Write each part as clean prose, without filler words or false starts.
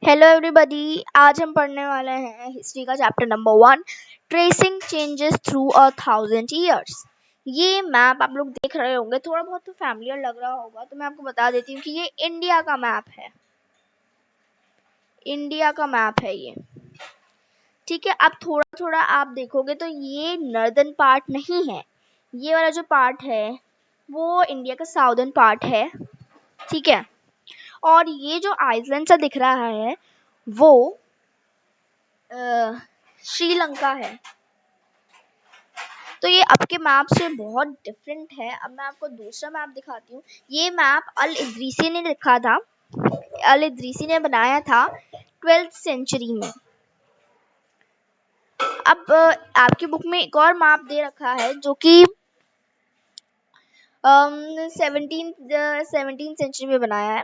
Hello everybody, आज हम पढ़ने वाले हैं हिस्ट्री का chapter number 1, tracing changes through 1000 years. ये मैप आप लोग देख रहे होंगे, थोड़ा बहुत तो फैमिलियर लग रहा होगा, तो मैं आपको बता देती हूँ कि ये इंडिया का मैप है। इंडिया का मैप है ये, ठीक है। अब थोड़ा थोड़ा आप देखोगे तो ये नॉर्दर्न पार्ट नहीं है, ये वाला जो पार्ट है वो इंडिया का साउदर्न पार्ट है, ठीक है। और ये जो आइसलैंड सा दिख रहा है वो श्रीलंका है। तो ये आपके मैप से बहुत डिफरेंट है। अब मैं आपको दूसरा मैप दिखाती हूँ। ये मैप अल इदरीसी ने लिखा था, अल इदरीसी ने बनाया था 12th सेंचुरी में। अब आपकी बुक में एक और मैप दे रखा है जो कि 17th सेंचुरी में बनाया है।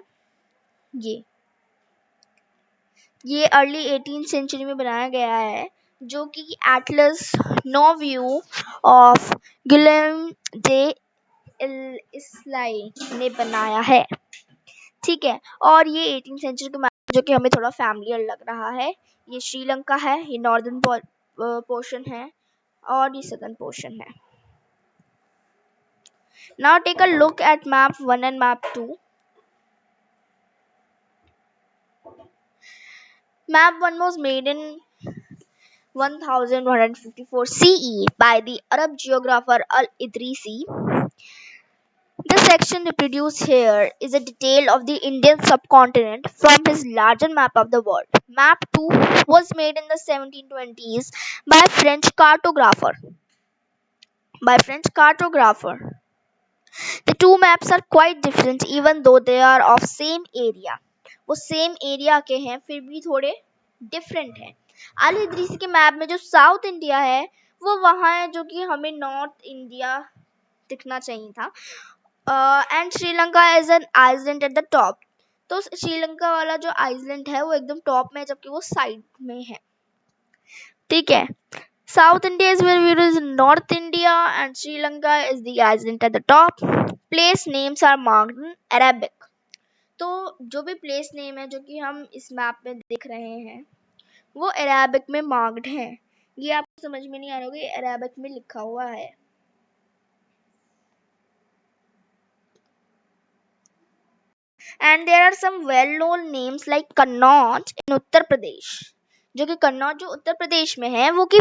ये अर्ली 18th सेंचुरी में बनाया गया है, जो कि Atlas Nouveau of Guillaume de l'Isle ने बनाया है, ठीक है। और ये 18th सेंचुरी का मैप जो कि हमें थोड़ा फैमिलियर लग रहा है। ये श्रीलंका है, ये नॉर्दर्न पोर्शन है और ये सदर्न पोर्शन है। Now take a look at map 1 and map 2। Map 1 was made in 1154 CE by the Arab geographer Al-Idrisi. The section reproduced here is a detail of the Indian subcontinent from his larger map of the world. Map 2 was made in the 1720s by a French cartographer. The two maps are quite different even though they are of same area. वो same area के हैं फिर भी थोड़े different हैं। अल इदरीसी के map में जो साउथ इंडिया है वो वहाँ है जो कि हमें नॉर्थ इंडिया दिखना चाहिए था। And Sri Lanka is an island at the top. तो श्रीलंका वाला जो आइलैंड है वो एकदम टॉप में है जबकि वो साइड में है, ठीक है। South India is where is North India and Sri Lanka is the island at the top. Place names are marked in Arabic. तो जो भी प्लेस नेम है जो कि हम इस मैप में देख रहे हैं वो अरेबिक में मार्क्ड है। ये आपको समझ में नहीं आ रहा होगा, ये अरेबिक में लिखा हुआ है। And there are some well-known names like Kannauj in Uttar Pradesh, जो कि कन्नौज जो उत्तर प्रदेश में है वो कि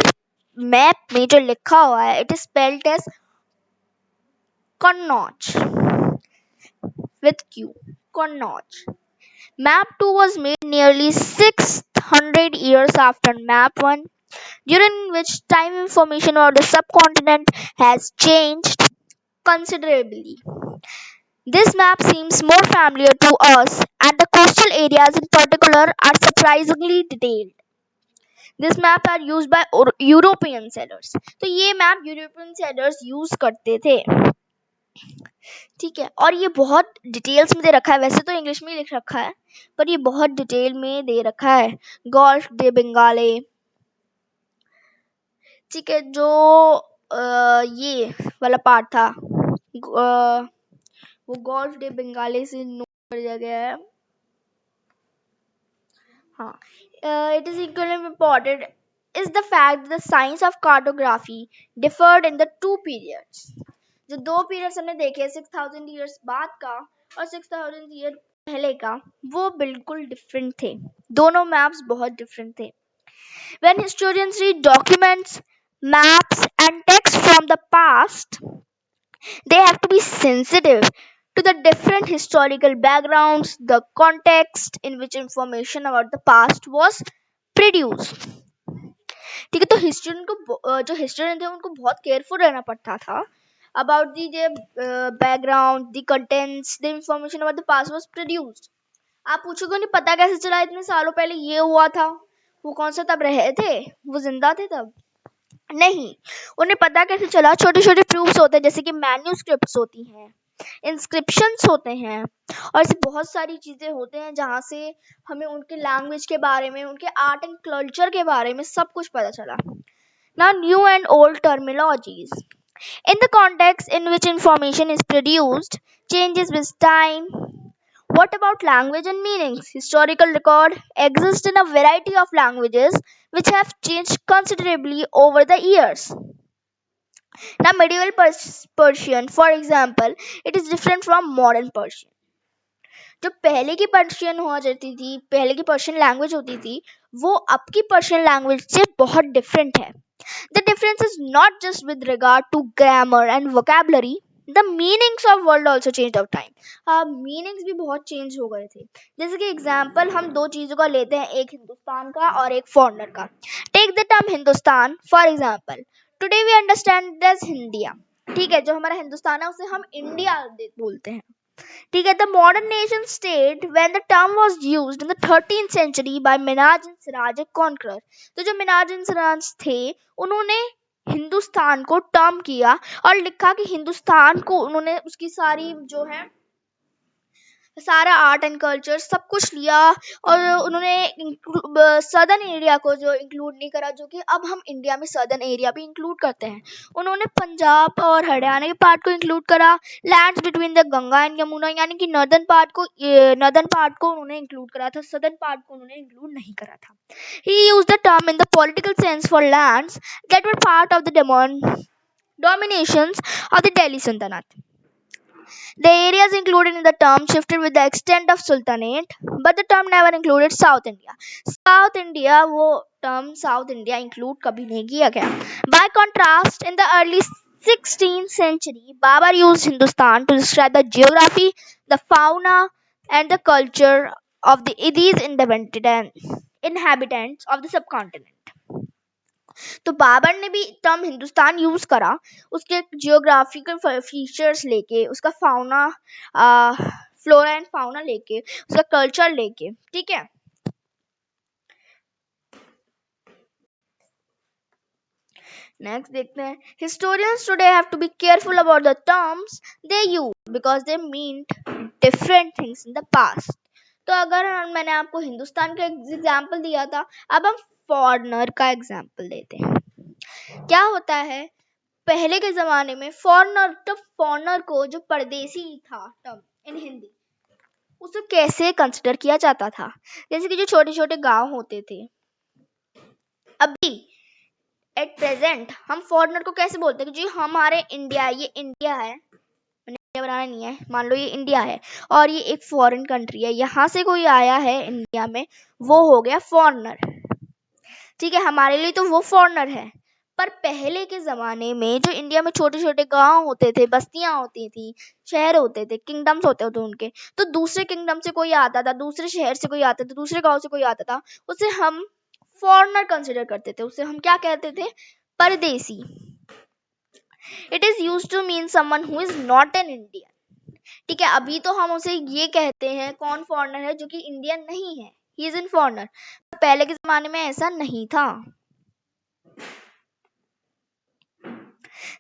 मैप में जो लिखा हुआ है it is spelled as Kannauj with Q, Kannauj. Map 2 was made nearly 600 years after Map 1, during which time information about the subcontinent has changed considerably. This map seems more familiar to us, and the coastal areas in particular are surprisingly detailed. This map are used by European sailors. तो ये map European sellers use करते थे, ठीक है। और ये बहुत details में दे रखा है, वैसे तो इंग्लिश में ही लिख रखा है पर ये बहुत डिटेल में दे रखा है। गल्फ दे बंगाले, ठीक है, जो ये वाला पार्ट था वो गल्फ डे बंगाले से नोट कर दिया गया है। हाँ, it is equally important is the fact that the science of cartography differed in the two periods. जो दो पीरियड्स हमने देखे 6000 ईयर्स बाद का और 6000 ईयर पहले का, वो बिल्कुल डिफरेंट थे। दोनों मैप्स बहुत डिफरेंट थे। When historians read documents, maps and text from the past, they have to be sensitive to the different historical backgrounds, the context in which information about the past was produced. ठीक है, तो historian को जो historian थे उनको बहुत careful रहना पड़ता था about the background, the contents, the information about the past was produced. आप पूछोगे उन्हें पता कैसे चला इतने सालों पहले ये हुआ था, वो कौन सा तब रहे थे, वो जिंदा थे तब? नहीं, उन्हें पता कैसे चला? छोटे छोटे प्रूफ्स होते हैं जैसे कि मैन्यूस्क्रिप्ट्स होती हैं, इंस्क्रिप्शंस होते हैं और ऐसी बहुत सारी चीजें होते हैं जहाँ से हमें उनके लैंग्वेज के बारे में, उनके आर्ट एंड कल्चर के बारे में सब कुछ पता चला। Now new and old terminologies in the context in which information is produced changes with time. What about language and meanings? Historical record exist in a variety of languages which have changed considerably over the years. Now, medieval Persian, for example, it is different from modern Persian. जो पहले की Persian हुआ करती थी, पहले की Persian language होती थी, वो अब की पर्शियन लैंग्वेज से बहुत डिफरेंट है. The difference is not just with regard to grammar and vocabulary. The meanings of word also changed over time. Meanings भी बहुत चेंज हो गए थे. जैसे कि एग्जाम्पल हम दो चीज़ों का लेते हैं, एक हिंदुस्तान का और एक फॉरनर का. Take the term Hindustan for example. Today we understand as India. ठीक है, जो हमारा हिंदुस्तान है उसे हम इंडिया बोलते हैं. ठीक है, the modern nation state when the term was used in the 13th century by Minaj and Siraj conqueror. तो जो मिनाज एंड सिराज थे उन्होंने हिंदुस्तान को टर्म किया और लिखा कि हिंदुस्तान को उन्होंने उसकी सारी जो है सारा आर्ट एंड कल्चर सब कुछ लिया और उन्होंने सदर्न एरिया को जो इंक्लूड नहीं करा, जो कि अब हम इंडिया में सदर्न एरिया भी इंक्लूड करते हैं. उन्होंने पंजाब और हरियाणा के पार्ट को इंक्लूड करा. Lands between the Ganga and Yamuna यानी कि नॉर्दर्न पार्ट को उन्होंने इंक्लूड करा था, सदर्न पार्ट को उन्होंने इंक्लूड नहीं करा था. ही used the term in the political sense for lands that were part of the dominations of the Delhi Sultanate. The areas included in the term shifted with the extent of sultanate, but the term never included South India. South India, वो term South India include कभी नहीं किया गया. By contrast, in the early 16th century, Babar used Hindustan to describe the geography, the fauna, and the culture of these inhabitants of the subcontinent. तो बाबर ने भी term Hindustan use करा उसके geographical features लेके, उसका फाउना फ्लोरा एंड फाउना लेके, उसका culture लेके. ठीक है, नेक्स्ट देखते हैं. Historians today have to be careful about the terms they use because they mean different things in the past. तो अगर मैंने आपको हिंदुस्तान का एग्जाम्पल दिया था, अब हम फॉरनर का एग्जाम्पल देते हैं. क्या होता है, पहले के जमाने में फॉरनर को जो परदेसी था टर्म इन हिंदी, उसे कैसे कंसिडर किया जाता था. जैसे कि जो छोटे छोटे गांव होते थे, अभी एट प्रेजेंट हम फॉरनर को कैसे बोलते हैं कि जी हमारे इंडिया, ये इंडिया है, इंडिया बनाना नहीं है, मान लो ये इंडिया है और ये एक फॉरेन कंट्री है, यहाँ से कोई आया है इंडिया में, वो हो गया फॉरनर. ठीक है, हमारे लिए तो वो फॉरनर है. पर पहले के ज़माने में जो इंडिया में छोटे छोटे गांव होते थे, बस्तियां होती थी, शहर होते थे, किंगडम्स होते थे उनके, तो दूसरे किंगडम से कोई आता था, दूसरे शहर से कोई आता था, दूसरे गांव से कोई आता था, उसे हम फॉरनर कंसिडर करते थे, उसे हम क्या कहते थे, परदेसी. It is used to mean someone who is not an Indian. ठीक है, अभी तो हम उसे ये कहते हैं कौन फॉरनर है जो कि इंडियन नहीं है, ही इज इन फॉरनर. पहले के जमाने में ऐसा नहीं था.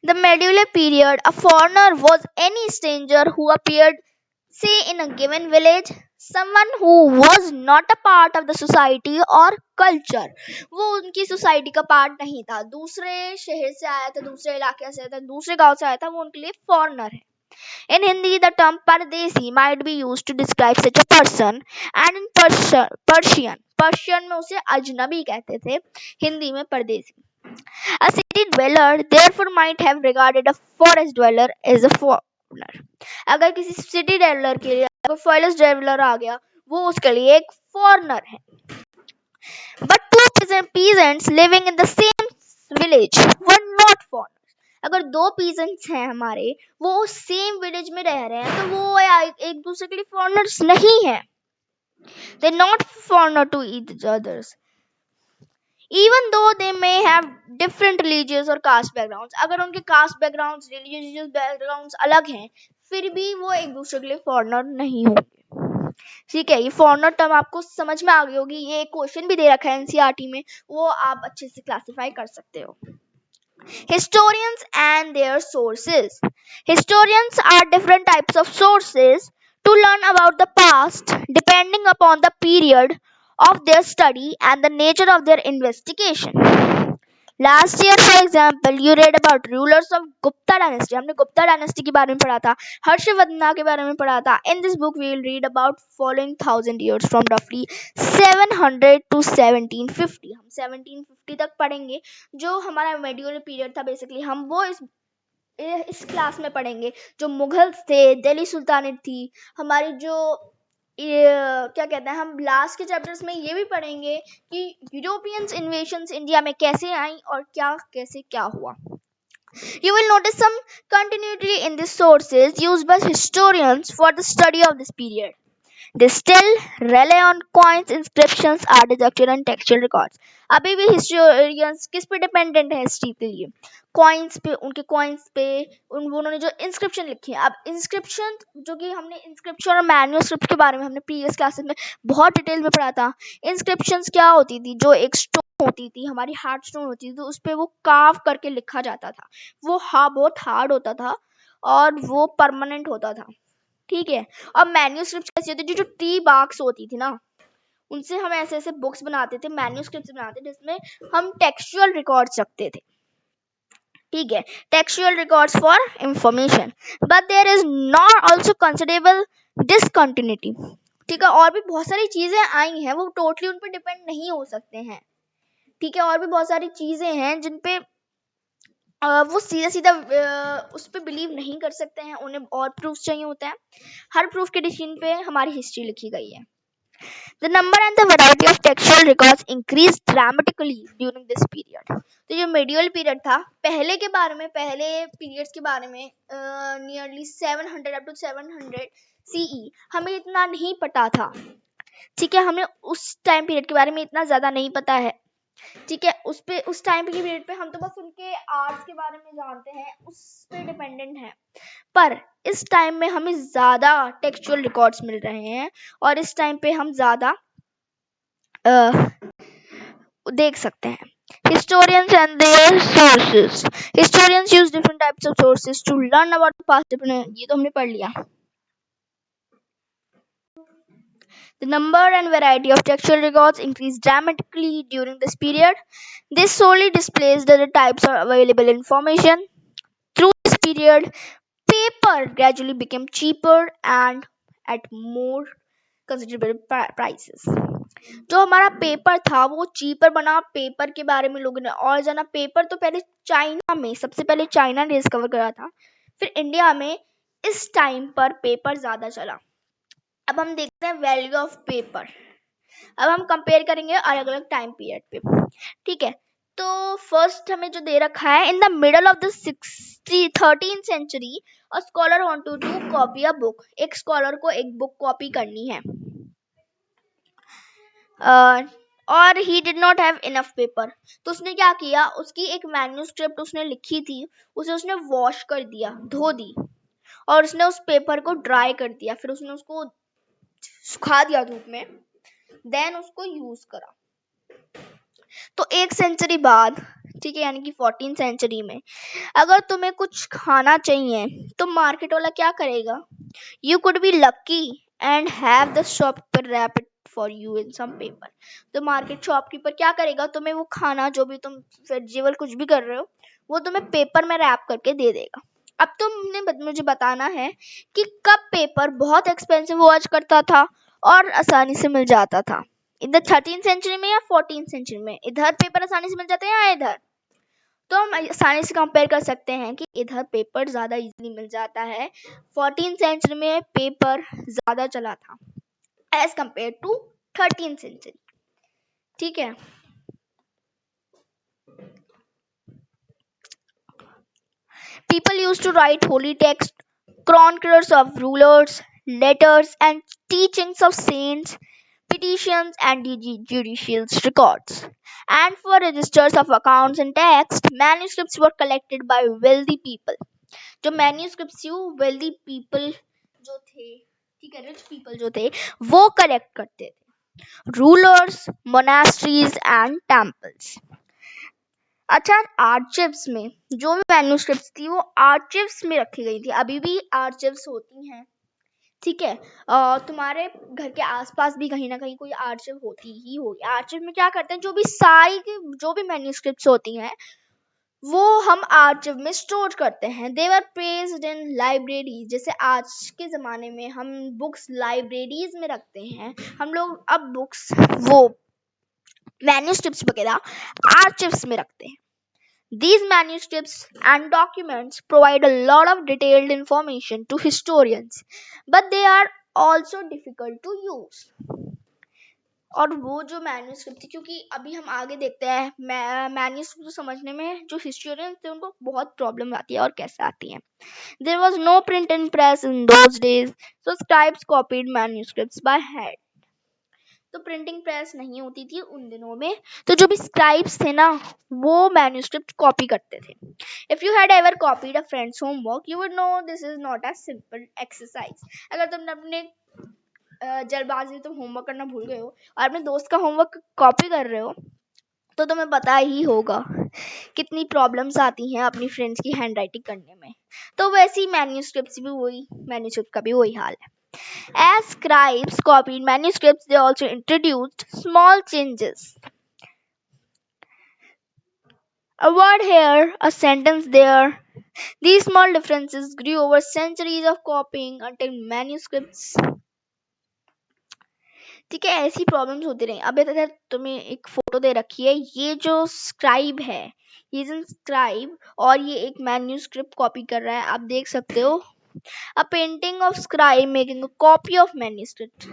The medieval period, a foreigner was any stranger who appeared, say, in a given village, someone who was not a part of the society or culture. वो उनकी सोसाइटी का पार्ट नहीं था, दूसरे शहर से आया था, दूसरे इलाके से आया था, दूसरे गांव से आया था, वो उनके लिए फॉरनर है. In Hindi, the term Pardesi might be used to describe such a person, and in Persian में उसे अजनबी कहते थे, हिंदी में परदेसी. A city dweller therefore might have regarded a forest dweller as a foreigner. अगर किसी सिटी डेवलर के लिए अगर फॉरेस्ट डेवलर आ गया, वो उसके लिए एक फॉरनर है. But two peasants living in the same village were not foreigners. अगर दो पीजेंट्स हैं हमारे, वो सेम विलेज में रह रहे हैं, तो वो एक दूसरे के लिए फॉरनर्स नहीं है. They are not foreigner to each others. Even though they may have different religious और caste backgrounds. अगर उनके caste backgrounds, religious backgrounds अलग हैं, फिर भी वो एक दूसरे के लिए फॉरनर नहीं होंगे. ठीक है, ये फॉरनर टर्म आपको समझ में आ गई होगी. ये क्वेश्चन भी दे रखा है एनसीईआरटी में, वो आप अच्छे से क्लासिफाई कर सकते हो. Historians and their sources. Historians are different types of sources to learn about the past depending upon the period of their study and the nature of their investigation. Last year for example you read about rulers of Gupta dynasty, हमने Gupta dynasty के बारे में पढ़ा था, हर्षवर्धन के बारे में पढ़ा था. In this book we will read about following 1000 years from रफली 700 to 1750. हम 1750 तक पढ़ेंगे. जो हमारा मेडिवल पीरियड था बेसिकली हम वो इस क्लास में पढ़ेंगे. जो मुगल्स थे, दिल्ली सुल्तानेट थी, हमारी जो क्या कहते हैं, हम लास्ट के चैप्टर्स में ये भी पढ़ेंगे कि यूरोपियंस इन्वेशंस इंडिया में कैसे आई और क्या हुआ. You will notice some continuity in the sources used by historians for the study of this period. They still rely on coins, inscriptions, architecture and textual records. अभी भी historians किस पे डिपेंडेंट है हिस्ट्री के लिए? कॉइन्स पे, उनके coins पे, उन्होंने जो इंस्क्रिप्शन लिखी है. अब इंस्क्रिप्शन जो कि हमने इंस्क्रिप्शन और मैन्यूस्क्रिप्ट के बारे में हमने प्रीवियस क्लासेस में बहुत डिटेल में पढ़ा था. इंस्क्रिप्शंस क्या होती थी? जो एक स्टोन होती थी, हमारी हार्ड स्टोन होती थी, तो उस पर वो कार्व करके लिखा जाता था. वो बहुत हार्ड होता था और वो परमानेंट होता था. ठीक है. और मैन्यूस्क्रिप्ट कैसी होती थी? जो ट्री बार्क्स होती थी ना, उनसे हम ऐसे ऐसे बुक्स बनाते थे, मैन्यूस्क्रिप्ट बनाते थे जिसमें हम टेक्सचुअल रिकॉर्ड्स रखते थे. ठीक है, textual records for information. But there is not also considerable discontinuity. ठीक है, और भी बहुत सारी चीजें आई हैं, वो टोटली उन पर डिपेंड नहीं हो सकते हैं. ठीक है, और भी बहुत सारी चीजें हैं जिन पे वो सीधा उस पर बिलीव नहीं कर सकते हैं, उन्हें और प्रूफ चाहिए होता है. हर प्रूफ के डिसीजन पे हमारी हिस्ट्री लिखी गई है. The number and the variety of textual records increased dramatically during this period. तो जो medieval period था, पहले periods के बारे में nearly 700 up to 700 CE हमें इतना नहीं पता था. ठीक है, हमें उस टाइम पीरियड के बारे में इतना ज्यादा नहीं पता है. ठीक है, उस टाइम पीरियड पे हम तो बस उनके आर्ट्स के बारे में जानते हैं, उस पे डिपेंडेंट है. पर इस टाइम में हमें ज्यादा टेक्सचुअल रिकॉर्ड्स मिल रहे हैं और इस टाइम पे हम ज्यादा देख सकते हैं. Historians and their sources. Historians use different types of sources to learn about the past. ये तो हमने पढ़ लिया. The number and variety of textual records increased dramatically during this period. This solely displays the types of available information. Through this period, paper gradually became cheaper and at more considerable prices. जो हमारा paper था वो cheaper बना. Paper के बारे में लोगों ने और जाना. पेपर तो पहले चाइना में, सबसे पहले चाइना ने डिस्कवर करा था, फिर इंडिया में इस टाइम पर पेपर ज्यादा चला. अब हम देखते हैं वैल्यू ऑफ पेपर. अब हम कंपेयर करेंगे अलग अलग टाइम पीरियड पे. ठीक है, तो फर्स्ट हमें जो दे रखा है, in the middle of the 13th century a scholar want to do copy a book. एक स्कॉलर को एक बुक कॉपी करनी है और he did not have enough paper. तो उसने क्या किया, उसकी एक मैन्यूस्क्रिप्ट उसने लिखी थी, उसे उसने वॉश कर दिया, धो दी, और उसने उस पेपर को ड्राई कर दिया, फिर उसने उसको सुखा दिया धूप में, देन उसको यूज करा. तो एक सेंचुरी बाद, ठीक है, यानी कि 14th century में अगर तुम्हें कुछ खाना चाहिए तो मार्केट वाला क्या करेगा? You could be lucky and have the shopkeeper wrap it for you in some paper. तो मार्केट शॉपकीपर क्या करेगा, तुम्हें वो खाना जो भी तुम वेजिटेबल कुछ भी कर रहे हो वो तुम्हें पेपर में रैप करके दे देगा. अब तुमने मुझे बताना है कि कब पेपर बहुत एक्सपेंसिव हुआ करता था और आसानी से मिल जाता था. इधर 13th century में या 14th century में? इधर पेपर आसानी से मिल जाते हैं या इधर? तो हम आसानी से कंपेयर कर सकते हैं कि इधर पेपर ज्यादा इजीली मिल जाता है. 14th century में पेपर ज्यादा चला था as compare to 13th century. ठीक है, people used to write holy text, chronicles of rulers, letters and teachings of saints, petitions and judicial records. And for registers of accounts and text, manuscripts were collected by wealthy people. जो manuscripts थी वो wealthy people जो थे, ठीक है, rich people जो थे वो कलेक्ट करते थे. Rulers, monasteries and temples. अच्छा, आर्चिव्स में जो भी मैन्यूस्क्रिप्ट्स थी वो आर्चिव्स में रखी गई थी. अभी भी आर्चिव्स होती हैं. ठीक है। तुम्हारे घर के आसपास भी कहीं ना कहीं कोई आर्चिव होती ही होगी। आर्चिव में क्या करते हैं, जो भी मैन्युस्क्रिप्ट्स होती हैं वो हम आर्चिव में स्टोर करते हैं। दे वर प्लेस्ड इन लाइब्रेरी। जैसे आज के ज़माने में हम बुक्स लाइब्रेरीज में रखते हैं, हम लोग अब बुक्स वो मैन्युस्क्रिप्ट्स वगैरह आर्चिव्स में रखते हैं। These manuscripts and documents provide a lot of detailed information to historians, but they are also difficult to use. और वो जो मैन्युस्क्रिप्ट थी, क्योंकि अभी हम आगे देखते हैं मैन्युस्क्रिप्ट समझने में जो हिस्टोरियंस थे उनको बहुत प्रॉब्लम आती है। और कैसे आती है? There was no print and press in those days, so scribes copied manuscripts by hand. तो प्रिंटिंग प्रेस नहीं होती थी उन दिनों में, तो जो भी स्क्राइब्स थे ना वो मैन्युस्क्रिप्ट कॉपी करते थे। If you had ever copied a friends homework you would know this is not a simple exercise. अगर तुमने अपने जल्दबाजी तुम होमवर्क करना भूल गए हो और अपने दोस्त का होमवर्क कॉपी कर रहे हो तो तुम्हें पता ही होगा कितनी प्रॉब्लम्स आती हैं अपनी फ्रेंड्स की हैंडराइटिंग करने में। तो वैसी मैन्युस्क्रिप्ट का भी वही हाल है। As scribes copied manuscripts, they also introduced small changes. A word here, a sentence there. These small differences grew over centuries of copying until manuscripts. ठीक है, ऐसी प्रॉब्लम्स होती रही। अब इधर तुम्हें एक फोटो दे रखी है, ये जो स्क्राइब है, ये जो स्क्राइब और ये एक मैन्युस्क्रिप्ट कॉपी कर रहा है, आप देख सकते हो। A painting of scribe making a copy of manuscript.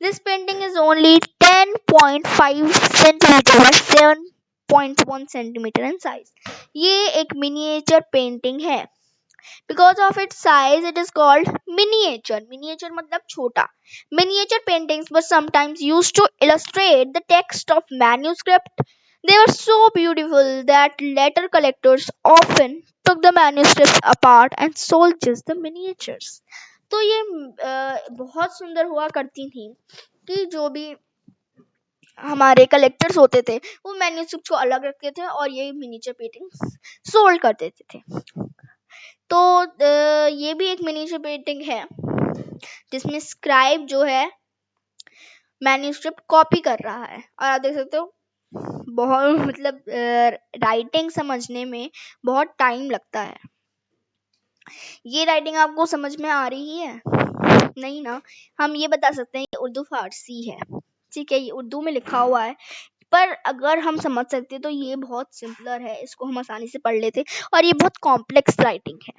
This painting is only 10.5 centimeter by 7.1 centimeter in size. ये एक miniature painting है। Because of its size, it is called miniature. Miniature मतलब छोटा। Miniature paintings were sometimes used to illustrate the text of manuscript. They were so beautiful that letter collectors often took the manuscripts apart and sold just the miniatures. तो ये बहुत सुंदर हुआ करती थी कि जो भी हमारे कलेक्टर्स होते थे वो मैन्युस्क्रिप्ट को अलग रखते थे और ये मिनिएचर पेंटिंग्स सोल्ड कर देते थे। तो ये भी एक मिनिएचर पेंटिंग है जिसमें स्क्राइब जो है मैन्युस्क्रिप्ट कॉपी कर रहा है। और आप देख सकते हो बहुत मतलब राइटिंग समझने में बहुत टाइम लगता है। ये राइटिंग आपको समझ में आ रही है? नहीं ना। हम ये बता सकते हैं ये उर्दू फारसी है, ठीक है, ये उर्दू में लिखा हुआ है, पर अगर हम समझ सकते तो ये बहुत सिंपलर है, इसको हम आसानी से पढ़ लेते। और ये बहुत कॉम्प्लेक्स राइटिंग है,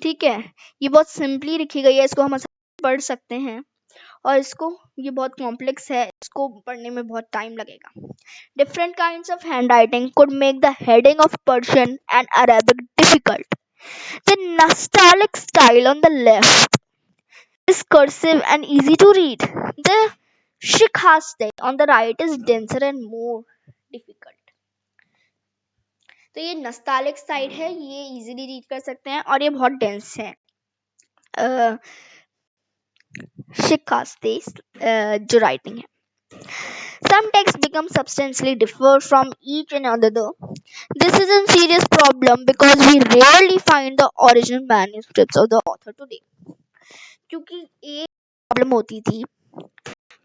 ठीक है, ये बहुत सिंपली लिखी गई है, इसको हम आसानी से पढ़ सकते हैं। और इसको ये बहुत कॉम्प्लेक्स है, इसको पढ़ने में बहुत टाइम लगेगा। Different kinds of handwriting could make the heading of Persian and Arabic difficult. The nostalgic style on the left is cursive and easy to read. The Shikhaste on the right is denser and more difficult. तो ये नस्तालिक side है, ये easily read कर सकते हैं और ये बहुत डेंस है। शिकास्ते जो राइटिंग है। Some texts become substantially differ from each another. This is a serious problem because we rarely find the original manuscripts of the author today. क्योंकि एक प्रॉब्लम होती थी,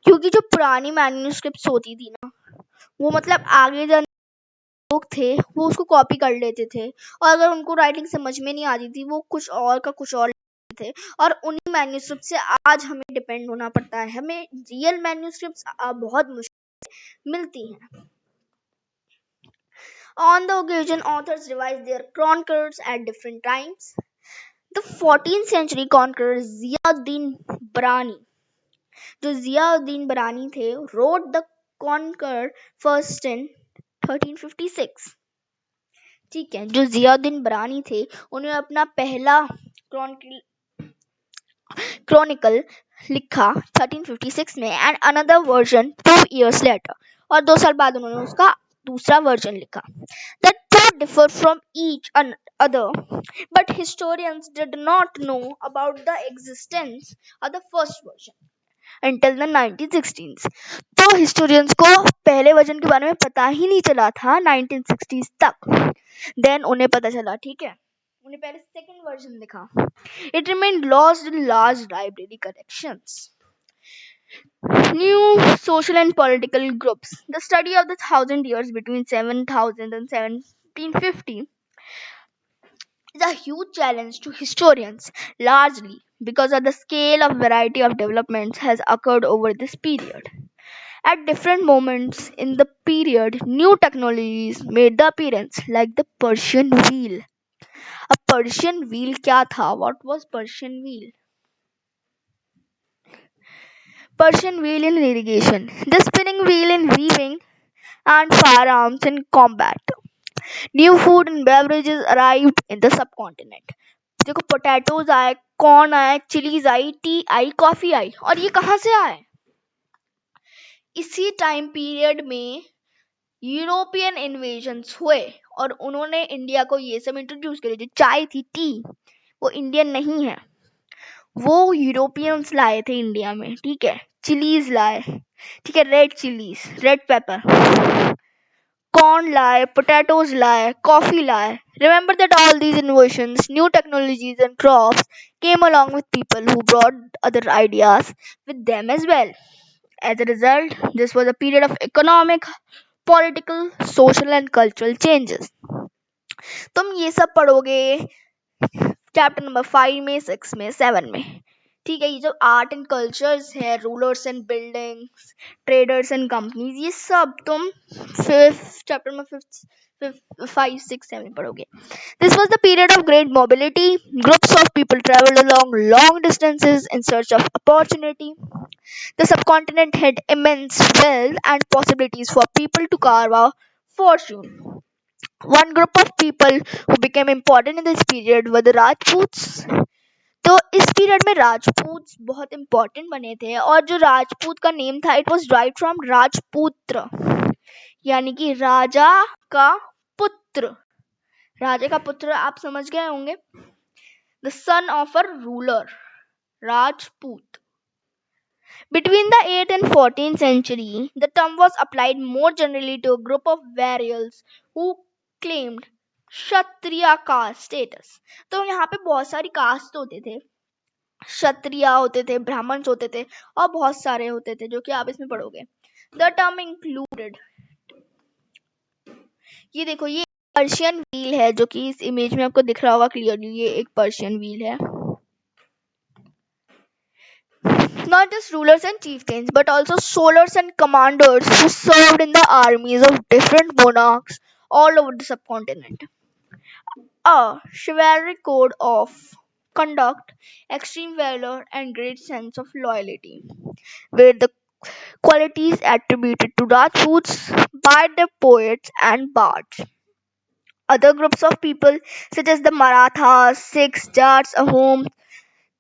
क्योंकि जो पुरानी मैन्युस्क्रिप्ट्स होती थी ना वो मतलब आगे जाने लोग थे वो उसको कॉपी कर लेते थे और अगर उनको राइटिंग समझ में नहीं आती थी वो कुछ और का कुछ और थे और उन्हीं मैन्युस्क्रिप्ट से आज हमें डिपेंड होना पड़ता है। हमें रियल मैन्युस्क्रिप्ट्स बहुत मुश्किल मिलती हैं। On the occasion, authors revised their chronicles at different times. The 14th century chronicler Ziauddin Barani, जो जियाउद्दीन बरानी थे, wrote the Chronicle first in 1356. ठीक है, जो जियाउद्दीन बरानी थे उन्होंने अपना पहला क्रॉनिकल लिखा 1356 में and another version 2 years later, और 2 साल बाद उन्होंने उसका दूसरा वर्जन लिखा। The two differ from each other, but historians did not know about the existence of the first version until the 1960s. तो हिस्टोरियंस को पहले वर्जन के बारे में पता ही नहीं चला था 1960s तक। देन उन्हें पता चला, ठीक है। उन्हें पहले सेकंड वर्जन दिखा. It remained lost in large library collections. New social and political groups. The study of the 1,000 years between 7,000 and 1750 is a huge challenge to historians, largely because of the scale of variety of developments has occurred over this period. At different moments in the period, new technologies made the appearance, like the Persian wheel. A Persian wheel क्या था? What was Persian wheel? Persian wheel in irrigation, the spinning wheel in weaving, and firearms in combat. New food and beverages arrived in the subcontinent. देखो potatoes आए, corn आए, chillies I, T I, coffee आई. और ये कहाँ से आए? इसी time period में यूरोपियन इन्वेजन्स हुए और उन्होंने इंडिया को ये सब इंट्रोड्यूस करे. जो चाय थी, टी, वो इंडियन नहीं है, वो यूरोपियंस लाए थे इंडिया में. ठीक है, चिलीज लाए, ठीक है, red chillies, red pepper, corn लाए, potatoes लाए, coffee लाए. Remember that all these innovations, new technologies and crops came along with people who brought other ideas with them as well. As a result, this was a period of economic, political, social and cultural changes. तुम ये सब पढ़ोगे chapter number 5 में, 6 में, 7 में. ठीक है, ये जो आर्ट एंड कल्चर्स है, rulers and buildings, traders and companies, ये सब तुम चैप्टर में 5, 6, 7 पढ़ोगे. This was the period of great mobility. Groups of people traveled along long distances in search of opportunity. The subcontinent had immense wealth and possibilities for people to carve a fortune. One group of people who became important in this period were the Rajputs. तो इस period में राजपूत बहुत important बने थे, और जो राजपूत का name था, इट वाज राइट फ्रॉम राजपुत्र, यानी कि राजा का पुत्र. राजा का पुत्र आप समझ गए होंगे, the son of a ruler, Rajput. Between the 8th and 14th century, the term was applied more generally to a group of warriors who claimed Kshatriya caste status. तो यहाँ पे बहुत सारी कास्ट होते थे, क्षत्रिय होते थे, ब्राह्मण्स होते थे, और बहुत सारे होते थे जो कि आप इसमें पढ़ोगे. द टर्म इंक्लूडेड, ये देखो, ये पर्शियन व्हील है जो कि इस इमेज में आपको दिख रहा होगा क्लियरली. ये एक पर्शियन व्हील है. Not just rulers and chieftains, but also soldiers and commanders who served in the armies of different monarchs all over the subcontinent. A chivalric code of conduct, extreme valor, and great sense of loyalty were the qualities attributed to Rajputs by the poets and bards. Other groups of people, such as the Marathas, Sikhs, Jats, Ahoms,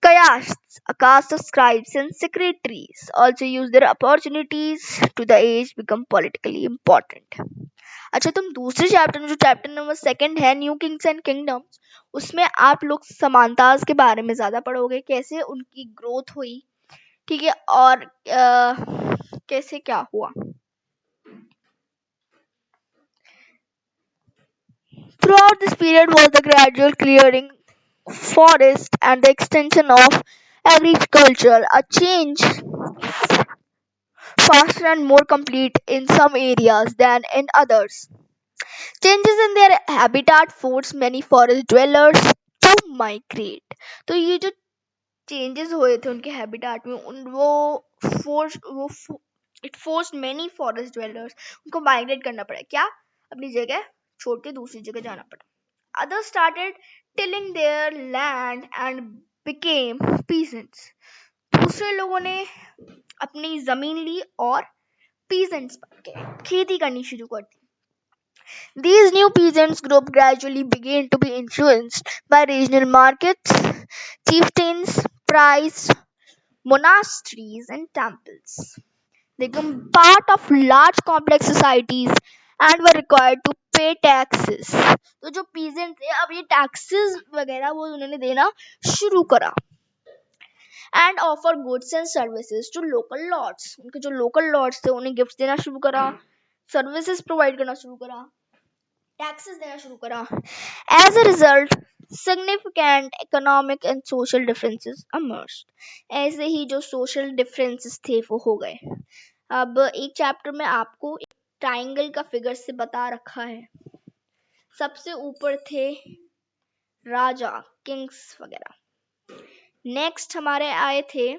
Kayashts, a caste of scribes and secretaries, also use their opportunities to the age become politically important. अच्छा, तुम दूसरे chapter में, जो chapter number 2 है, new Kings and kingdoms, उसमें आप लोग समानताज के बारे में ज्यादा पढ़ोगे, कैसे उनकी ग्रोथ हुई, ठीक है, और कैसे क्या हुआ. Throughout this period was the gradual clearing forest and the extension of agriculture, a change faster and more complete in some areas than in others. Changes in their habitat forced many forest dwellers to migrate. तो ये जो changes हुए थे उनके habitat में, it forced many forest dwellers, उनको migrate करना पड़ा. क्या? अपनी जगह छोड़ के दूसरी जगह जाना पड़ा. Others started tilling their land and became peasants. दूसरे लोगों ने अपनी जमीन ली और peasants बन गए, खेती करनी शुरू कर दी. These new peasants group gradually began to be influenced by regional markets, chieftains, price, monasteries and temples. They became part of large complex societies and were required to pay taxes. तो जो peasant थे, अब ये taxes वगैरह वो उन्होंने देना शुरू करा. And offer goods and services to local lords. उनके जो local lords थे उन्हें gifts देना शुरू करा, services provide करना शुरू करा, taxes देना शुरू करा. As a result, significant economic and social differences emerged. ऐसे ही जो social differences थे वो हो गए. अब एक चैप्टर में आपको ट्राइंगल का फिगर से बता रखा है. सबसे ऊपर थे राजा, किंग्स वगैरह. नेक्स्ट हमारे आए थे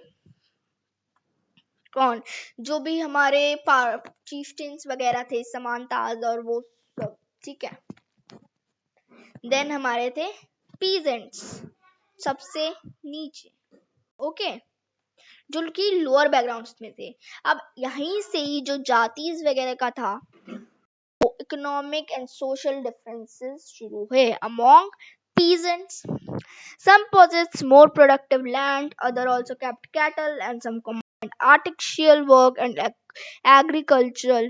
कौन, जो भी हमारे चीफ्टेंस वगैरह थे, समानताज और वो सब. ठीक है. देन हमारे थे पीजेंट्स, सबसे नीचे. ओके, जो कि लोअर बैकग्राउंड्स में थे. अब यहीं से ही जो जातीज वगैरह का था, वो इकोनॉमिक एंड सोशल डिफरेंसेस शुरू हुए among peasants. Some possessed more productive land, other also kept cattle, and some combined artificial work and agricultural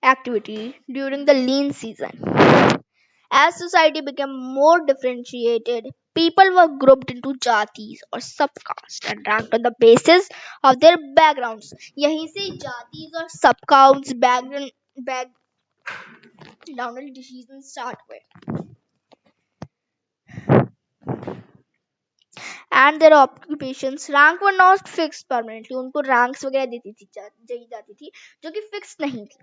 activity during the lean season. As society became more differentiated, people were grouped into jatis or subcastes and ranked on the basis of their backgrounds. यहीं से जातीज और subcastes background decisions start हुए. And their occupations, rank were not fixed permanently. उनको ranks वगैरह दी जाती थी जो कि fixed नहीं थी.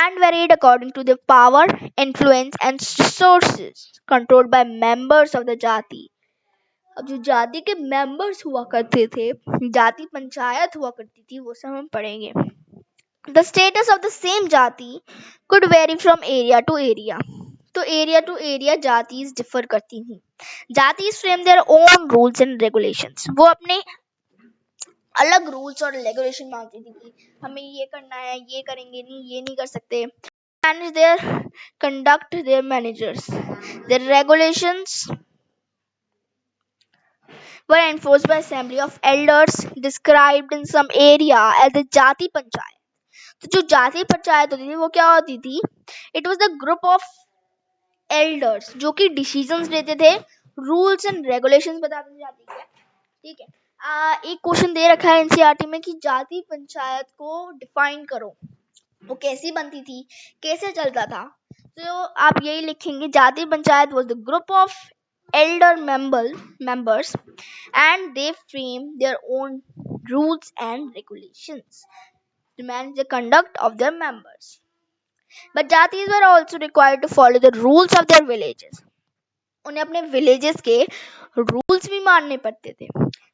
And varied according to their power, influence and resources controlled by members of the jati. अब जो जाति के मेंबर्स हुआ करते थे, जाति पंचायत हुआ करती थी, वो सब हम पढ़ेंगे. The status of the same jati could vary from area to area. तो एरिया टू एरिया जातीज डिफर करती थी. जातीज frame their own rules and regulations. वो अपने अलग रूल्स और रेगुलेशन मानती थी कि हमें ये करना है, ये करेंगे नहीं, ये नहीं कर सकते. Manage their conduct, their managers. Their regulations were enforced by assembly of elders described in some area as the jati panchayat. तो जो जाति पंचायत होती थी वो क्या होती थी? It was the group of elders जो कि डिसीजंस लेते थे, रूल्स एंड रेगुलेशंस बताते थे जाति के. ठीक है. एक क्वेश्चन दे रखा है एनसीईआरटी में कि जाति पंचायत को डिफाइन करो. वो कैसी बनती थी, कैसे चलता था? तो आप यही लिखेंगे, जाति panchayat was the group of elder members and they frame their own rules and regulations to manage the conduct of their members. But jatis were also required to follow the rules of their villages. उन्हें अपने villages के rules भी मानने पड़ते थे.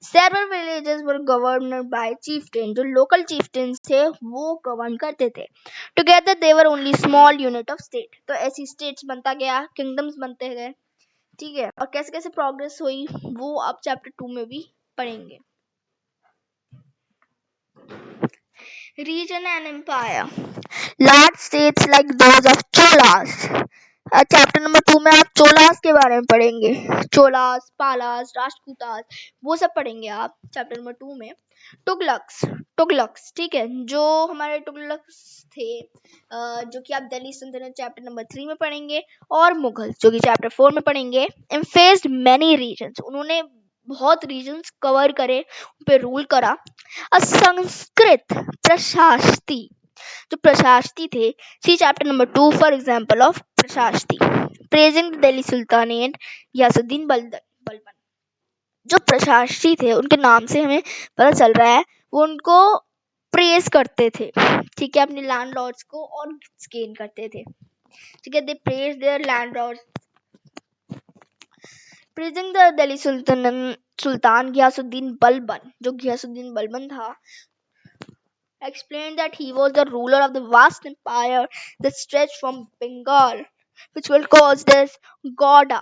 Several villages were governed by chieftains. जो local chieftains थे वो govern करते थे. Together they were only small unit of state. तो ऐसी states बनता गया, kingdoms बनते गए. ठीक है. और कैसे कैसे progress हुई वो आप chapter 2 में भी पढ़ेंगे. Region and empire. Large states like those of Cholas. Chapter number 2 में आप चोलास के बारे में पढ़ेंगे. चोलास, पालास, राष्ट्रकूटास, वो सब पढ़ेंगे आप चैप्टर नंबर 2 में. तुगलक्स, ठीक है, जो हमारे तुगलक्स थे, जो कि आप दिल्ली सल्तनत चैप्टर नंबर 3 में पढ़ेंगे. और मुगल जो कि चैप्टर 4 में पढ़ेंगे. एम्फेस्ड मेनी रीजन्स, उन्होंने बहुत रीजन्स कवर करे, उन पे रूल करा. असंस्कृत प्रशासती, जो प्रशासती थे, see chapter number 2 for example of प्रशासती. Praising the Delhi sultanate Ghiyasuddin Balban. जो प्रशासती थे उनके नाम से हमें पता चल रहा है वो उनको प्रेज करते थे. ठीक है, अपने लैंडलॉर्ड्स को और गेन करते थे. ठीक है, they praise their landlords. Praising the Delhi sultan Ghiyasuddin Balban, जो गयासुद्दीन बलबन था, explained that he was the ruler of the vast empire that stretched from Bengal, which was called as Gauda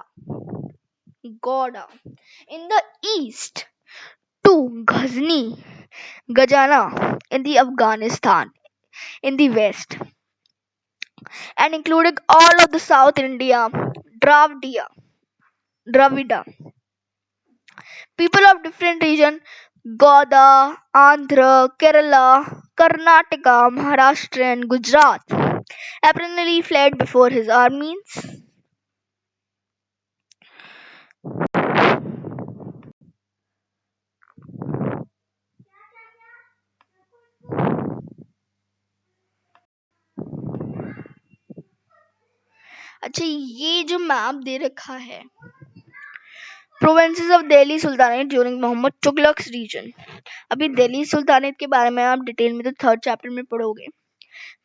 in the east, to Gajana in the Afghanistan in the west, and including all of the South India, Dravida. People of different regions, Gauda, Andhra, Kerala, Karnataka, Maharashtra and Gujarat, apparently fled before his armies. अच्छा, ये जो map दे रखा है, provinces of Delhi sultanate during Mohammad Tughlaq reign. अभी Delhi sultanate के बारे में आप डिटेल में तो 3rd चैप्टर में पढ़ोगे,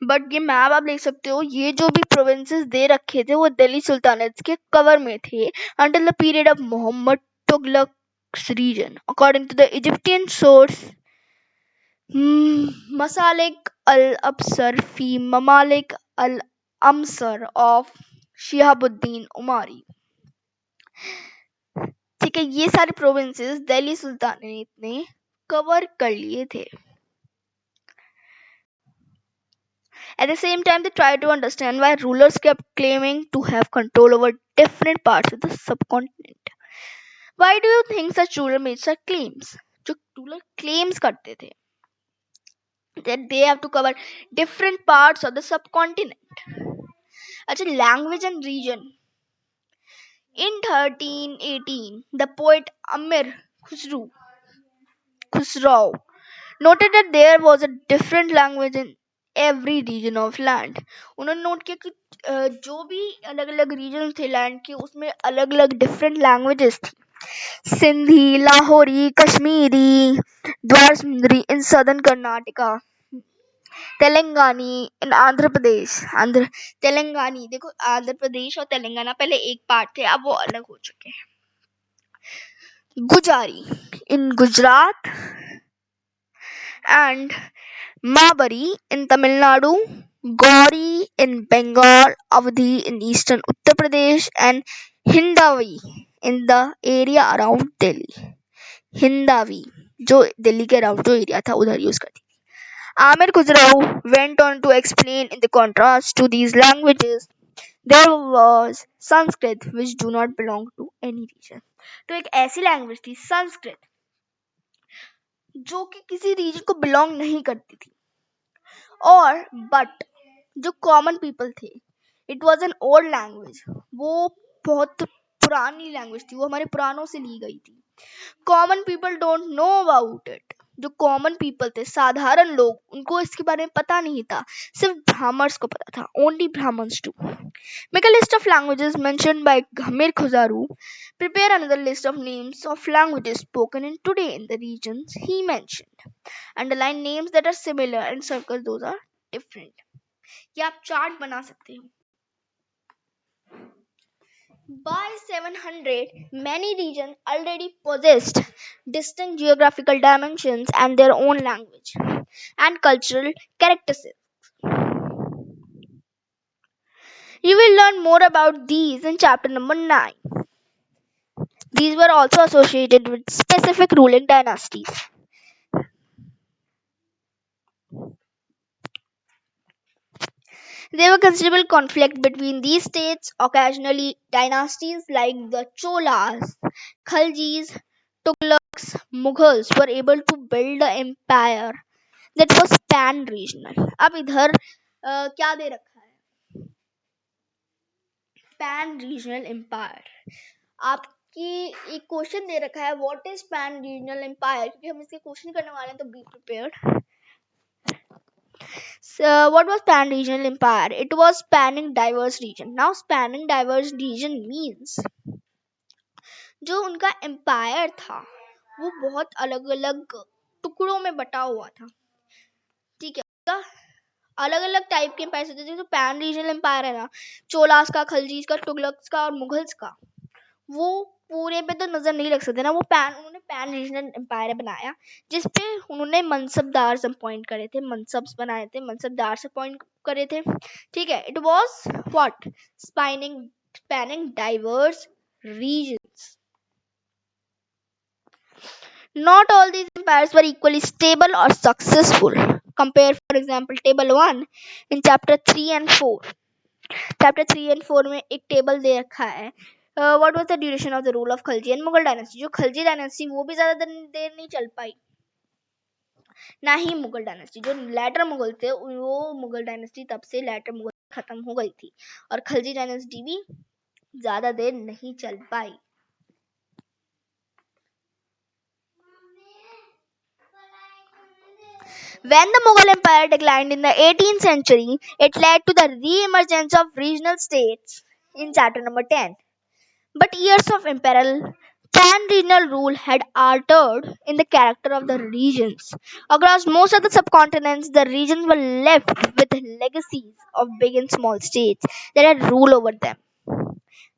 बट ये मैप आप देख सकते हो, ये जो भी प्रोविंसेस दे रखे थे वो दिल्ली सुल्तानेट के कवर में थे until the period of Muhammad Tughlaq reign. According to the Egyptian source मसालिक अल अबसर फी ममालिक अल अमसर ऑफ शिहाबुद्दीन उमारी। ठीक है, ये सारे प्रोविंसेस दिल्ली सुल्तानेट ने कवर कर लिए थे। At the same time, they tried to understand why rulers kept claiming to have control over different parts of the subcontinent. Why do you think such ruler made such claims? जो ruler claims करते थे that they have to cover different parts of the subcontinent. अच्छा, language and region. In 1318, the poet Amir Khusrau noted that there was a different language in every region of land. उन्होंने note किया कि जो भी अलग अलग reason थे land के, उसमें अलग अलग डिफरेंट लैंग्वेजेस थी. सिंधी, लाहौरी, कश्मीरी, द्वार सुंदरी इन सदर्न कर्नाटका, तेलंगानी इन आंध्र प्रदेश. तेलंगानी देखो, आंध्र प्रदेश और तेलंगाना पहले एक पार्ट थे, अब वो अलग हो चुके हैं. गुजारी इन Gujarat and Mabari in Tamil Nadu, Gauri in Bengal, Awadhi in eastern Uttar Pradesh, and Hindavi in the area around Delhi. Hindavi जो दिल्ली के अराउंड जो एरिया था उधर यूज करती थी. Amir Khusrau went on to explain in the contrast to these languages there was Sanskrit which do not belong to any region. तो एक ऐसी लैंग्वेज थी संस्कृत जो कि किसी रीजन को बिलोंग नहीं करती थी. और बट जो कॉमन पीपल थे, it was an old language, वो बहुत पुरानी लैंग्वेज थी, वो हमारे पुरानों से ली गई थी. Common people don't know about it. जो कॉमन पीपल थे, साधारण लोग, उनको इसके बारे में पता नहीं था, सिर्फ ब्राह्मण्स को पता था. Only Brahmans too. Make a list of languages mentioned by Amir Khusrau. Prepare another list of names of languages spoken in today in the regions he mentioned. Underline names that are similar and circle those are different. ये आप chart बना सकते हो. By 700, many regions already possessed distinct geographical dimensions and their own language and cultural characteristics. You will learn more about these in chapter number 9. These were also associated with specific ruling dynasties. There were considerable conflict between these states. Occasionally, dynasties like the Cholas, Khaljis, Tughlaqs, Mughals were able to build an empire that was pan-regional. अब इधर क्या दे रखा है? Pan-regional empire. आपकी एक question दे रखा है, what is pan regional empire, क्योंकि हम इसके क्वेश्चन करने वाले हैं, तो be prepared. So, what was pan-regional empire? It was spanning diverse region. Now, spanning diverse region means जो उनका एम्पायर था वो बहुत अलग अलग टुकड़ों में बटा हुआ था. ठीक है, अलग अलग टाइप के एम्पायर होते थे. जो पैन रीजनल एम्पायर है ना, चोलास का, खलजीज का, तुगलक्स का और मुगल्स का, वो पूरे पे तो नजर नहीं रख सकते ना. वो उन्होंने पैन रीजनल एम्पायर बनाया जिसपे उन्होंने मनसबदार अपॉइंट करे थे, मनसब्स बनाए थे, मनसबदार अपॉइंट करे थे. ठीक है, it was what spanning diverse regions. Not all these empires were equally stable or successful. Compare, for example, table 1 in chapter 3 and 4. Chapter 3 and 4 में एक टेबल दे रखा है. What was the duration of the rule of Khalji and Mughal dynasty? जो Khalji dynasty वो भी ज्यादा देर नहीं चल पाई, ना ही मुगल डायनेस्टी. जो लेटर मुगल थे वो मुगल डायनेस्टी तब से लेटर मुगल खत्म हो गई थी, और खलजी डायनेस्टी भी ज्यादा देर नहीं चल पाई. When the Mughal Empire declined in the 18th century, it led to the re-emergence of regional states in chapter number 10. But years of imperial pan-regional rule had altered in the character of the regions. Across most of the subcontinents, the regions were left with legacies of big and small states that had rule over them.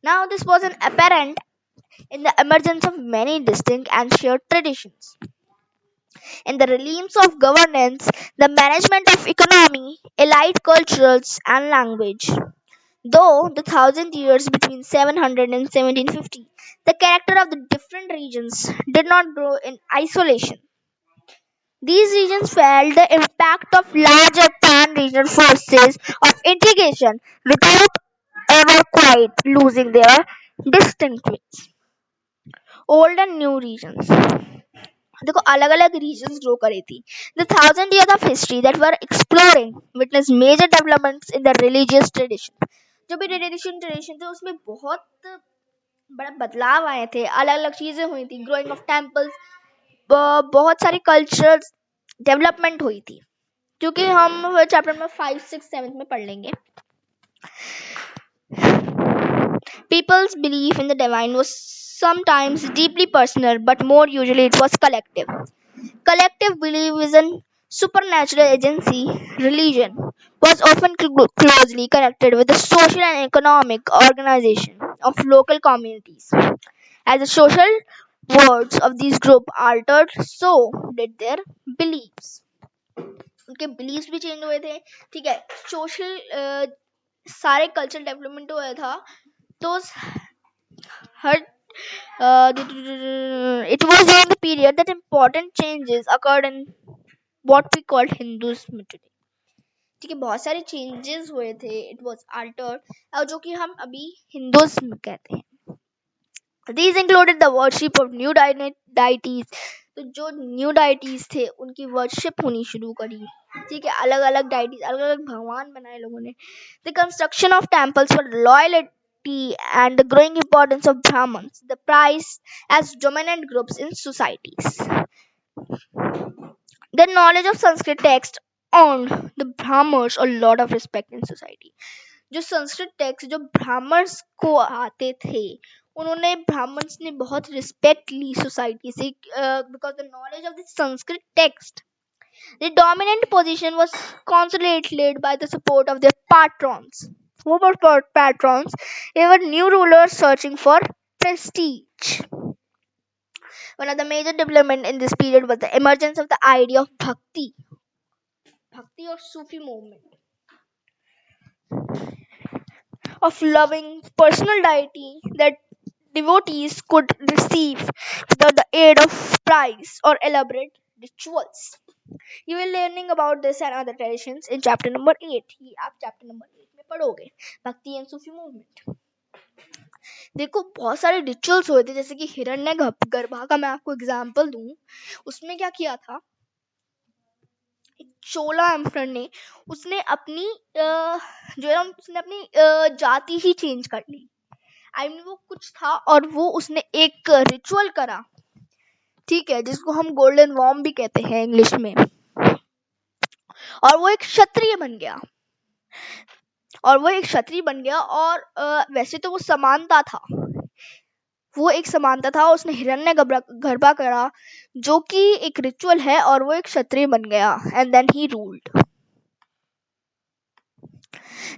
Now, this was an apparent in the emergence of many distinct and shared traditions. In the realms of governance, the management of economy, elite cultures, and language. Though the thousand years between 700 and 1750, the character of the different regions did not grow in isolation. These regions felt the impact of larger pan-regional forces of integration without ever quite losing their distinctiveness. Old and new regions. देखो अलग अलग regions grow करी थी the thousand year of history that were exploring witness major developments in the religious tradition जो भी religious tradition थे उसमें बहुत बड़ा बदलाव आए थे अलग अलग चीजें हुई थी ग्रोइंग ऑफ टेम्पल्स बहुत सारी कल्चरल डेवलपमेंट हुई थी क्योंकि हम चैप्टर नंबर 5, 6, 7 में पढ़ लेंगे People's belief in the divine was sometimes deeply personal, but more usually it was collective. Collective belief is a supernatural agency. Religion was often closely connected with the social and economic organization of local communities. As the social words of these groups altered, so did their beliefs. उनके beliefs भी change हुए थे ठीक है social सारे culture development हुआ था तो हर it was during the period that important changes occurred in what we call Hinduism today. ठीक है बहुत सारे चेंजेस हुए थे इट वाज अल्टर्ड और जो कि हम अभी हिंदुइज्म कहते हैं These included the worship of new deities. तो जो न्यू डाइटीज थे उनकी वर्शिप होनी शुरू करी ठीक है अलग अलग डाइटीज अलग अलग भगवान बनाए लोगों ने the construction of temples for loyalty and the growing importance of Brahmins, the price as dominant groups in societies. The knowledge of Sanskrit text earned the Brahmins a lot of respect in society. जो Sanskrit text जो Brahmins को आते थे उन्होंने Brahmins ने बहुत respect ली society से because the knowledge of the Sanskrit text the dominant position was consolidated by the support of their patrons. Who were patrons? They were new rulers searching for prestige. One of the major developments in this period was the emergence of the idea of bhakti or Sufi movement. Of loving personal deity that devotees could receive without the aid of price or elaborate rituals. You will learning about this and other traditions in chapter number 8. ये आप chapter number 8 में पढ़ोगे भक्ति and Sufi movement देखो बहुत सारे rituals हुए थे जैसे कि हिरण्य गर्भा का मैं आपको एग्जांपल दूं उसमें क्या किया था चोला एम्परर ने उसने अपनी जो है उसने अपनी जाति ही चेंज कर ली आई मीन वो कुछ था और वो उसने एक रिचुअल करा ठीक है जिसको हम गोल्डन वॉर्म भी कहते हैं इंग्लिश में और वो एक क्षत्रिय बन गया और वैसे तो वो समानता था उसने हिरण्य गर्भा करा जो कि एक रिचुअल है और वो एक क्षत्रिय बन गया and then he ruled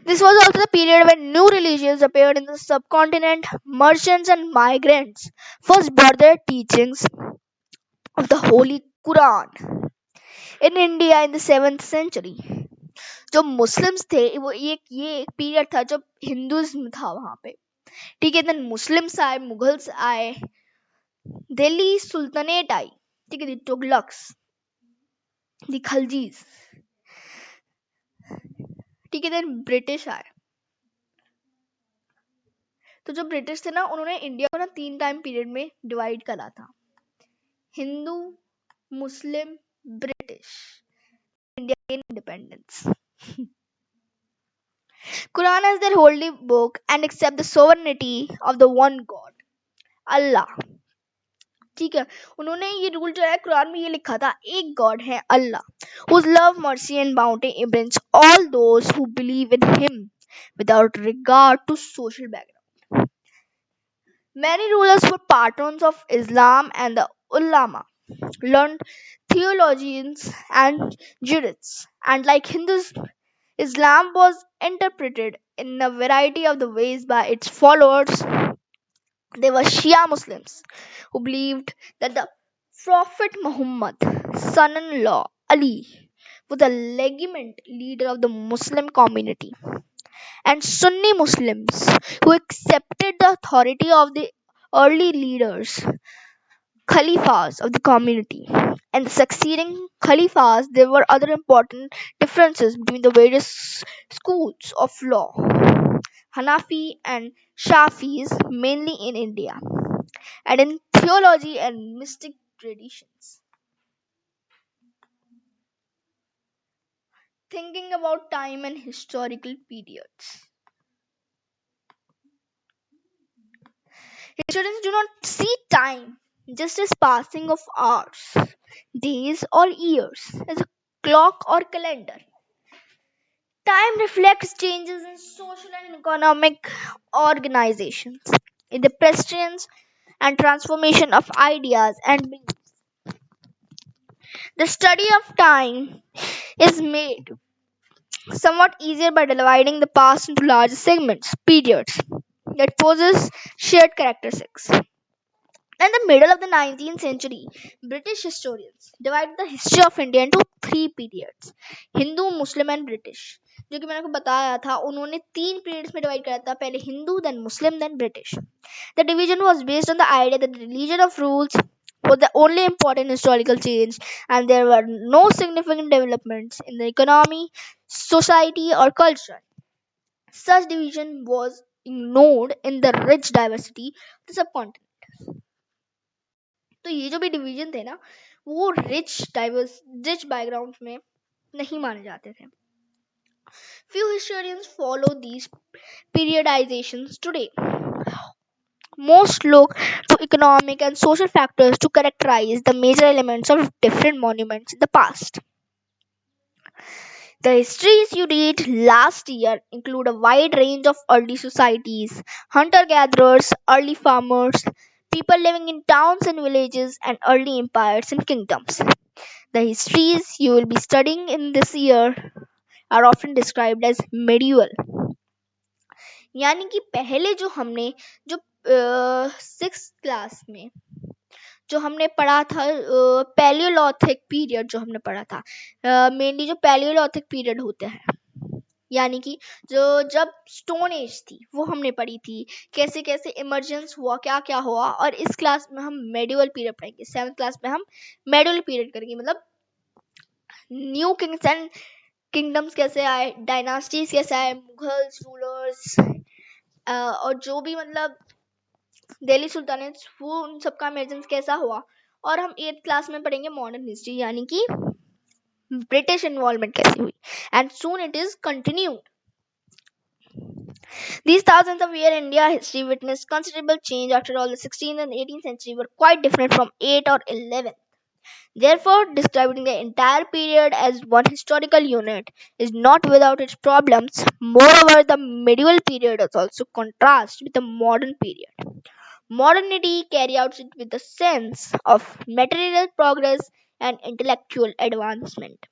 This was also the period when new religions appeared in the subcontinent. Merchants and migrants first brought their teachings of the Holy Quran in India in the 7th century. जो Muslims थे वो ये एक period था जब Hinduism था वहां पे ठीक है देन मुस्लिम्स आए मुगल्स आए दिल्ली सुल्तानेट आई ठीक है तुगलक्स द खलजीज ठीक है देन ब्रिटिश आए तो जो ब्रिटिश थे ना उन्होंने इंडिया को ना 3 टाइम पीरियड में डिवाइड करा था Hindu Muslim British India independence Quran is their holy book and accept the sovereignty of the one God, Allah. ठीक है उन्होंने ये रूल जो है कुरान में ये लिखा था एक गॉड है अल्लाह whose love mercy and bounty embrace all those who believe in him without regard to social background. Many rulers were patrons of Islam, and the ulama learned theologians and jurists. And like Hindus, Islam was interpreted in a variety of the ways by its followers. They were Shia Muslims who believed that the Prophet Muhammad, son in law Ali, was the legitimate leader of the Muslim community, and Sunni Muslims who accepted the authority of the early leaders, Khalifas of the community. And the succeeding Khalifas, there were other important differences between the various schools of law, Hanafi and Shafis, mainly in India, and in theology and mystic traditions. Thinking about time and historical periods. Historians do not see time just as passing of hours, days, or years, as a clock or calendar. Time reflects changes in social and economic organizations, in the presence and transformation of ideas and beliefs. The study of time is made somewhat easier by dividing the past into larger segments, periods, that poses shared characteristics. In the middle of the 19th century, British historians divided the history of India into three periods: Hindu, Muslim and British. जो कि मैंने आपको बताया था, उन्होंने तीन periods में divide करा था, पहले Hindu, then Muslim, then British. The division was based on the idea that the religion of rules was the only important historical change, and there were no significant developments in the economy, society, or culture. Such division was ignored in the rich diversity of the subcontinent. तो ये जो भी division थे ना, वो rich background में नहीं माने जाते थे. Few historians follow these periodizations today. Most look to economic and social factors to characterize the major elements of different monuments in the past. The histories you read last year include a wide range of early societies: hunter gatherers, early farmers, people living in towns and villages, and early empires and kingdoms. The histories you will be studying in this year are often described as medieval. यानी कि पहले जो 6th class में जो हमने पढ़ा था, Palaeolithic period जो हमने पढ़ा था, मेनली जो पैलियोलिथिक पीरियड होते हैं, यानी कि जो जब स्टोन एज थी वो हमने पढ़ी थी, कैसे कैसे इमर्जेंस हुआ, क्या क्या हुआ. और इस क्लास में हम मेडिवल पीरियड पढ़ेंगे. 7th क्लास में हम मेडिवल पीरियड करेंगे, मतलब न्यू किंग्स एंड किंगडम्स कैसे आए, डायनास्टीज कैसे आए, मुगल्स रूलर्स, और जो भी मतलब दिल्ली सुल्तानेट, वो उन सबका इमर्जेंस कैसा हुआ. और हम 8th क्लास में पढ़ेंगे मॉडर्न हिस्ट्री, यानी कि ब्रिटिश इन्वॉल्वमेंट कैसी हुई. And soon it is continued. These thousands of years India history witnessed considerable change. After all, the 16th and 18th century were quite different from 8th or 11th. Therefore, describing the entire period as one historical unit is not without its problems. Moreover, the medieval period is also contrast with the modern period. Modernity carries out it with a sense of material progress and intellectual advancement.